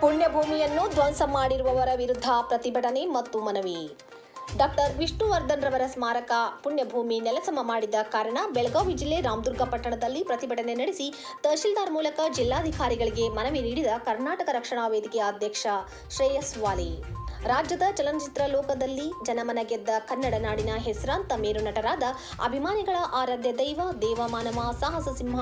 ಪುಣ್ಯಭೂಮಿಯನ್ನು ಧ್ವಂಸ ಮಾಡಿರುವವರ ವಿರುದ್ಧ ಪ್ರತಿಭಟನೆ ಮತ್ತು ಮನವಿ. ಡಾಕ್ಟರ್ ವಿಷ್ಣುವರ್ಧನ್ ರವರ ಸ್ಮಾರಕ ಪುಣ್ಯಭೂಮಿ ನೆಲಸಮ ಮಾಡಿದ ಕಾರಣ ಬೆಳಗಾವಿ ಜಿಲ್ಲೆ ರಾಮದುರ್ಗ ಪಟ್ಟಣದಲ್ಲಿ ಪ್ರತಿಭಟನೆ ನಡೆಸಿ ತಹಶೀಲ್ದಾರ್ ಮೂಲಕ ಜಿಲ್ಲಾಧಿಕಾರಿಗಳಿಗೆ ಮನವಿ ನೀಡಿದ ಕರ್ನಾಟಕ ರಕ್ಷಣಾ ವೇದಿಕೆಯ ಅಧ್ಯಕ್ಷ ಶ್ರೇಯಸ್ ವಾಲಿ. ರಾಜ್ಯದ ಚಲನಚಿತ್ರ ಲೋಕದಲ್ಲಿ ಜನಮನ ಗೆದ್ದ ಕನ್ನಡ ನಾಡಿನ ಹೆಸರಾಂತ ಮೇರು ನಟರಾದ ಅಭಿಮಾನಿಗಳ ಆರಾಧ್ಯ ದೈವ ದೇವಮಾನವ ಸಾಹಸ ಸಿಂಹ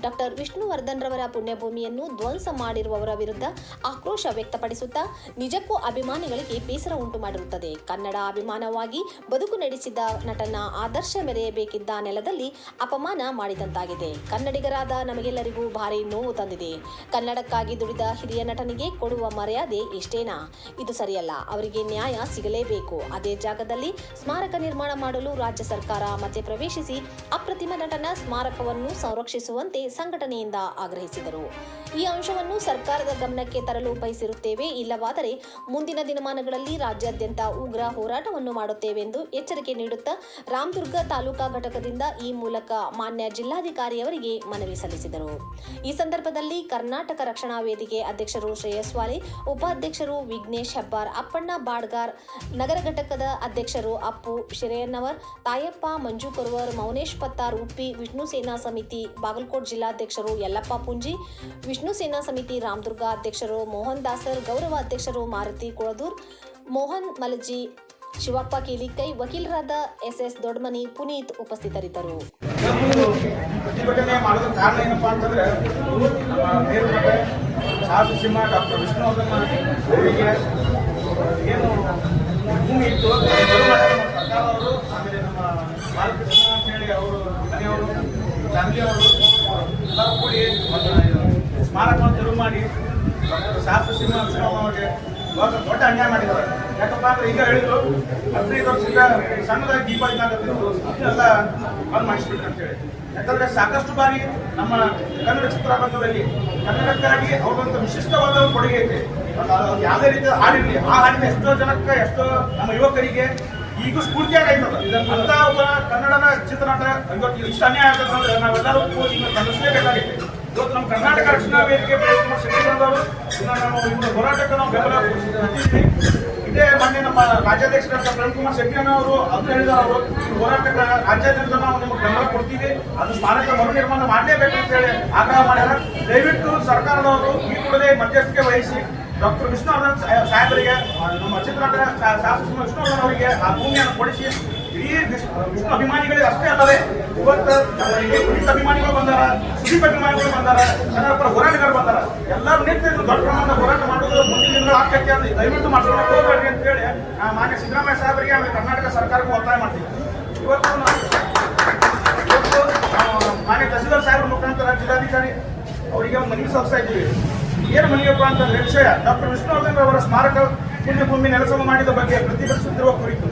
ಡಾಕ್ಟರ್ ವಿಷ್ಣುವರ್ಧನ್ ರವರ ಪುಣ್ಯಭೂಮಿಯನ್ನು ಧ್ವಂಸ ಮಾಡಿರುವವರ ವಿರುದ್ಧ ಆಕ್ರೋಶ ವ್ಯಕ್ತಪಡಿಸುತ್ತಾ ನಿಜಕ್ಕೂ ಅಭಿಮಾನಿಗಳಿಗೆ ಬೇಸರ ಉಂಟು ಮಾಡಿರುತ್ತದೆ. ಕನ್ನಡ ಅಭಿಮಾನವಾಗಿ ಬದುಕು ನಡೆಸಿದ ನಟನ ಆದರ್ಶ ಮೆರೆಯಬೇಕಿದ್ದ ನೆಲದಲ್ಲಿ ಅಪಮಾನ ಮಾಡಿದಂತಾಗಿದೆ. ಕನ್ನಡಿಗರಾದ ನಮಗೆಲ್ಲರಿಗೂ ಭಾರಿ ನೋವು ತಂದಿದೆ. ಕನ್ನಡಕ್ಕಾಗಿ ದುಡಿದ ಹಿರಿಯ ನಟನಿಗೆ ಕೊಡುವ ಮರ್ಯಾದೆ ಇಷ್ಟೇನಾ? ಇದು ಸರಿಯಲ್ಲ. ಅವರಿಗೆ ನ್ಯಾಯ ಸಿಗಲೇಬೇಕು. ಅದೇ ಜಾಗದಲ್ಲಿ ಸ್ಮಾರಕ ನಿರ್ಮಾಣ ಮಾಡಲು ರಾಜ್ಯ ಸರ್ಕಾರ ಮಧ್ಯಪ್ರವೇಶಿಸಿ ಅಪ್ರತಿಮ ನಟನ ಸ್ಮಾರಕವನ್ನು ಸಂರಕ್ಷಿಸುವಂತೆ ಸಂಘಟನೆಯಿಂದ ಆಗ್ರಹಿಸಿದರು. ಈ ಅಂಶವನ್ನು ಸರ್ಕಾರದ ಗಮನಕ್ಕೆ ತರಲು ಬಯಸಿರುತ್ತೇವೆ. ಇಲ್ಲವಾದರೆ ಮುಂದಿನ ದಿನಮಾನಗಳಲ್ಲಿ ರಾಜ್ಯಾದ್ಯಂತ ಉಗ್ರ ಹೋರಾಟವನ್ನು ಮಾಡುತ್ತೇವೆ ಎಂದು ಎಚ್ಚರಿಕೆ ನೀಡುತ್ತಾ ರಾಮದುರ್ಗ ತಾಲೂಕಾ ಘಟಕದಿಂದ ಈ ಮೂಲಕ ಮಾನ್ಯ ಜಿಲ್ಲಾಧಿಕಾರಿಯವರಿಗೆ ಮನವಿ ಸಲ್ಲಿಸಿದರು. ಈ ಸಂದರ್ಭದಲ್ಲಿ ಕರ್ನಾಟಕ ರಕ್ಷಣಾ ವೇದಿಕೆ ಅಧ್ಯಕ್ಷರು ಶ್ರೇಯಸ್ ವಾಲಿ, ಉಪಾಧ್ಯಕ್ಷರು ವಿಘ್ನೇಶ್ ಹೆಬ್ಬಾರ್, ಅಪ್ಪಣ್ಣ ಬಾಡ್ಗಾರ್, ನಗರ ಘಟಕದ ಅಧ್ಯಕ್ಷರು ಅಪ್ಪು ಶಿರೆಯನ್ನವರ್, ತಾಯಪ್ಪ, ಮಂಜು ಕೊರವರ್, ಮೌನೇಶ್ ಪತ್ತಾರ್, ಉಪ್ಪಿ, ವಿಷ್ಣು ಸೇನಾ ಸಮಿತಿ ಬಾಗಲಕೋಟ್ ಜಿಲ್ಲಾಧ್ಯಕ್ಷರು ಯಲ್ಲಪ್ಪ ಪುಂಜಿ, ವಿಷ್ಣು ಸೇನಾ ಸಮಿತಿ ರಾಮದುರ್ಗ ಅಧ್ಯಕ್ಷರು ಮೋಹನ್ ದಾಸರ್, ಗೌರವ ಅಧ್ಯಕ್ಷರು ಮಾರುತಿ ಕುಳದೂರ್, ಮೋಹನ್ ಮಲಜಿ, ಶಿವಪ್ಪ ಕೀಲಿಕೈ, ವಕೀಲರಾದ ಎಸ್ ದೊಡ್ಡಮನಿ, ಪುನೀತ್ ಉಪಸ್ಥಿತರಿದ್ದರು. ಸಾಹಸ ಸಿಂಹ ಡಾಕ್ಟರ್ ವಿಷ್ಣುವರ್ಧನ್ ಅವರಿಗೆ ಏನು ಭೂಮಿ ಇತ್ತು ಸರ್ಕಾರವರು, ಆಮೇಲೆ ನಮ್ಮ ಬಾಲಕೃಷ್ಣ ಅಂತ ಹೇಳಿ ಅವರು ಮನೆಯವರು, ಫ್ಯಾಮಿಲಿಯವರು ಎಲ್ಲರೂ ಕೂಡಿ ಸ್ಮಾರಕವನ್ನು ತೆರವು ಮಾಡಿ ಡಾಕ್ಟರ್ ಸಾಹಸ ಸಿಂಹ ಅವರಿಗೆ ದೊಡ್ಡ ಅನ್ಯಾಯ ಮಾಡಿದ್ದಾರೆ. ಯಾಕಪ್ಪ ಅಂದ್ರೆ ಈಗ ಹೇಳಿದ್ರು 15 ವರ್ಷದಿಂದ ಸಣ್ಣದಾಗಿ ದೀಪ ಇದ್ದಾಗತ್ತಿದ್ರು ಅದನ್ನೆಲ್ಲ ಬಂದ್ ಮಾಡಿಸ್ಬಿಟ್ರು ಅಂತೇಳಿ. ಯಾಕಂದ್ರೆ ಸಾಕಷ್ಟು ಬಾರಿ ನಮ್ಮ ಕನ್ನಡ ಚಿತ್ರರಂಗದಲ್ಲಿ ಕನ್ನಡಕ್ಕಾಗಿ ಅವ್ರಿಗೊಂದು ವಿಶಿಷ್ಟವಾದ ಕೊಡುಗೆ ಐತೆ. ಯಾವುದೇ ರೀತಿಯ ಹಾಡಿರಲಿ, ಆ ಹಾಡಿನ ಎಷ್ಟೋ ಜನಕ್ಕೆ, ಎಷ್ಟೋ ನಮ್ಮ ಯುವಕರಿಗೆ ಈಗೂ ಸ್ಫೂರ್ತಿಯಾಗೈತದ. ಅಂತ ಒಬ್ಬ ಕನ್ನಡನ ಚಿತ್ರನಟ ಇವತ್ತು ಇಷ್ಟು ಅನ್ಯಾಯ ಆಗ್ತದೆ. ನಾವೆಲ್ಲರೂ ಖಂಡಿಸಲೇಬೇಕಾಗಿದೆ. ಇವತ್ತು ನಮ್ಮ ಕರ್ನಾಟಕ ರಕ್ಷಣಾ ವೇದಿಕೆ ಶಿಕ್ಷಣದವರು ನಾವು ಹೋರಾಟಕ್ಕೆ ನಾವು ಬೆಂಬಲ ಕೊಡ್ತಿದ್ದೀವಿ. ಇದೇ ಮೊನ್ನೆ ನಮ್ಮ ರಾಜ್ಯಾಧ್ಯಕ್ಷರಾದ ಪ್ರೇಮ್ ಕುಮಾರ್ ಶೆಟ್ಟಿ ಅವರು ಅದನ್ನು ಹೇಳಿದಾರೆ. ಅವರು ಹೋರಾಟಕ್ಕೆ ರಾಜ್ಯಾದ್ಯಂತ ನಾವು ನಿಮಗೆ ಬೆಂಬಲ ಕೊಡ್ತೀವಿ, ಅದು ಸ್ಮಾರಕ ಮರು ನಿರ್ಮಾಣ ಮಾಡಲೇಬೇಕು ಅಂತ ಹೇಳಿ ಆಗ್ರಹ ಮಾಡ್ಯಾರ. ದಯವಿಟ್ಟು ಸರ್ಕಾರದವರು ಈ ಕೂಡಲೇ ಮಧ್ಯಸ್ಥಿಕೆ ವಹಿಸಿ ಡಾಕ್ಟರ್ ವಿಷ್ಣುವರ್ಧನ್ ಸಾಹೇಬರಿಗೆ, ನಮ್ಮ ಚಿತ್ರನಟ ಸಾಹಸ ವಿಷ್ಣುವರ್ಧನ್ ಅವರಿಗೆ ಆ ಭೂಮಿಯನ್ನು ಕೊಡಿಸಿ ಇಡೀ ವಿಷ್ಣು ಅಭಿಮಾನಿಗಳಿಗೆ ಅಷ್ಟೇ ಅಲ್ಲದೆ ಇವತ್ತು ಪುನೀತ್ ಅಭಿಮಾನಿಗಳು ಬಂದಾರ, ಸುದೀಪ್ ಅಭಿಮಾನಿಗಳು ಬಂದಾರ, ಕನ್ನಡ ಪರ ಹೋರಾಟಗಾರರು ಬಂದಾರ. ಎಲ್ಲರೂ ನಿಂತು ದೊಡ್ಡ ಪ್ರಮಾಣದ ಹೋರಾಟ ಮಾಡೋದು ಮುಂದಿನ ದಿನಗಳು ಆಗ್ತೈತೆ ಅಂತ ದಯವಿಟ್ಟು ಮಾಡ್ಕೊಳಕ್ಕೆ ಹೋಗ್ಬೇಡ್ರಿ ಅಂತ ಹೇಳಿ ಮಾನ್ಯ ಸಿದ್ದರಾಮಯ್ಯ ಸಾಹೇಬರಿಗೆ ಆಮೇಲೆ ಕರ್ನಾಟಕ ಸರ್ಕಾರಕ್ಕೂ ಒತ್ತಾಯ ಮಾಡ್ತೀವಿ. ಇವತ್ತು ಮಾನ್ಯ ತಹಸೀಲ್ದಾರ್ ಸಾಹೇಬ್ರ ಮುಖಾಂತರ ಜಿಲ್ಲಾಧಿಕಾರಿ ಅವರಿಗೆ ಮನವಿ ಸಲ್ಲಿಸ್ತಾ ಇದ್ದೀವಿ. ಏನು ಮನವಿಯಪ್ಪ ಅಂತಂದ್ರೆ ವಿಷಯ ಡಾಕ್ಟರ್ ವಿಷ್ಣುವರ್ಧನ್ ಅವರ ಸ್ಮಾರಕ ಪುಣ್ಯಭೂಮಿ ನೆಲಸಮ ಮಾಡಿದ ಬಗ್ಗೆ ಪ್ರತಿಭಟಿಸುತ್ತಿರುವ ಕುರಿತು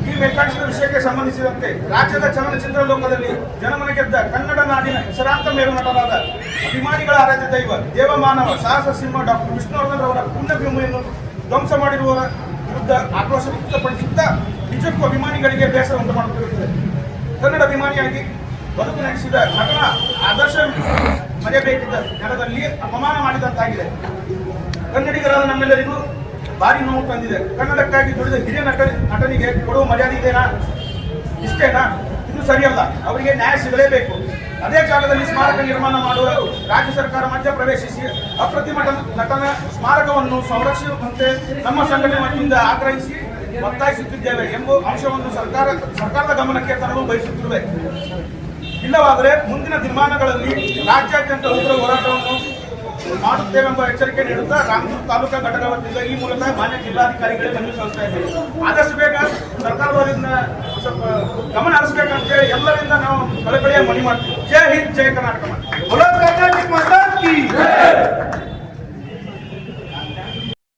ಈ ಮೇಲ್ಕಾಣಿಸಿದ ವಿಷಯಕ್ಕೆ ಸಂಬಂಧಿಸಿದಂತೆ ರಾಜ್ಯದ ಚಲನಚಿತ್ರ ಲೋಕದಲ್ಲಿ ಜನಮನ ಗೆದ್ದ ಕನ್ನಡ ನಾಡಿನ ಹೆಸರಾಂತ ಮೇರು ನಟರಾದ ಅಭಿಮಾನಿಗಳ ಆರಾಧ್ಯ ದೈವ ದೇವಮಾನವ ಸಾಹಸ ಸಿಂಹ ಡಾಕ್ಟರ್ ವಿಷ್ಣುವರ್ಧನ್ ಅವರ ಪುಣ್ಯಭೂಮಿಯನ್ನು ಧ್ವಂಸ ಮಾಡಿರುವವರ ವಿರುದ್ಧ ಆಕ್ರೋಶ ವ್ಯಕ್ತಪಡಿಸುತ್ತಾ ನಿಜಕ್ಕೂ ಅಭಿಮಾನಿಗಳಿಗೆ ಬೇಸರ ಉಂಟು ಮಾಡುತ್ತಿರುತ್ತದೆ. ಕನ್ನಡ ಅಭಿಮಾನಿಯಾಗಿ ಬದುಕು ನಡೆಸಿದ ನಟನ ಆದರ್ಶ ಮರೆಯಬೇಕಿದ್ದ ನೆಲದಲ್ಲಿ ಅಪಮಾನ ಮಾಡಿದಂತಾಗಿದೆ. ಕನ್ನಡಿಗರಾದ ನಮ್ಮೆಲ್ಲರಿಗೂ ಭಾರಿ ನೋವು ತಂದಿದೆ. ಕನ್ನಡಕ್ಕಾಗಿ ದುಡಿದ ಹಿರಿಯ ನಟನಿಗೆ ಕೊಡುವ ಮರ್ಯಾದೆ ಇದೆನಾ? ಇಷ್ಟೇನಾ? ಇದು ಸರಿಯಲ್ಲ. ಅವರಿಗೆ ನ್ಯಾಯ ಸಿಗಲೇಬೇಕು. ಅದೇ ಜಾಗದಲ್ಲಿ ಸ್ಮಾರಕ ನಿರ್ಮಾಣ ಮಾಡುವ ರಾಜ್ಯ ಸರ್ಕಾರ ಮಧ್ಯಪ್ರವೇಶಿಸಿ ಅಪ್ರತಿಮ ನಟನ ಸ್ಮಾರಕವನ್ನು ಸಂರಕ್ಷಿಸುವಂತೆ ನಮ್ಮ ಸಂಘಟನೆ ವತಿಯಿಂದ ಆಗ್ರಹಿಸಿ ಒತ್ತಾಯಿಸುತ್ತಿದ್ದೇವೆ ಎಂಬ ಅಂಶವನ್ನು ಸರ್ಕಾರದ ಗಮನಕ್ಕೆ ತರಲು ಬಯಸುತ್ತಿರುವೆ. ಇಲ್ಲವಾದರೆ ಮುಂದಿನ ದಿನಮಾನಗಳಲ್ಲಿ ರಾಜ್ಯಾದ್ಯಂತ ಉಗ್ರ ಹೋರಾಟವನ್ನು ಮಾಡುತ್ತೇವೆಂಬ ಎಚ್ಚರಿಕೆ ನೀಡುತ್ತಾ ರಾಮದುರ್ಗ ತಾಲೂಕಾ ಘಟಕ ವತಿಯಿಂದ ಈ ಮೂಲಕ ಮಾನ್ಯ ಜಿಲ್ಲಾಧಿಕಾರಿಗಳಿಗೆ ಮನವಿ ಸಲ್ಲಿಸ್ತಾ ಇದ್ದೇವೆ. ಆದಷ್ಟು ಬೇಗ ಸರ್ಕಾರದವರಿಂದ ಸ್ವಲ್ಪ ಗಮನ ಹರಿಸಬೇಕಂತ ಹೇಳಿ ಎಲ್ಲರಿಂದ ನಾವು ಕಳಕಳಿಯ ಮನವಿ ಮಾಡ್ತೀವಿ. ಜೈ ಹಿಂದ್, ಜೈ ಕರ್ನಾಟಕ.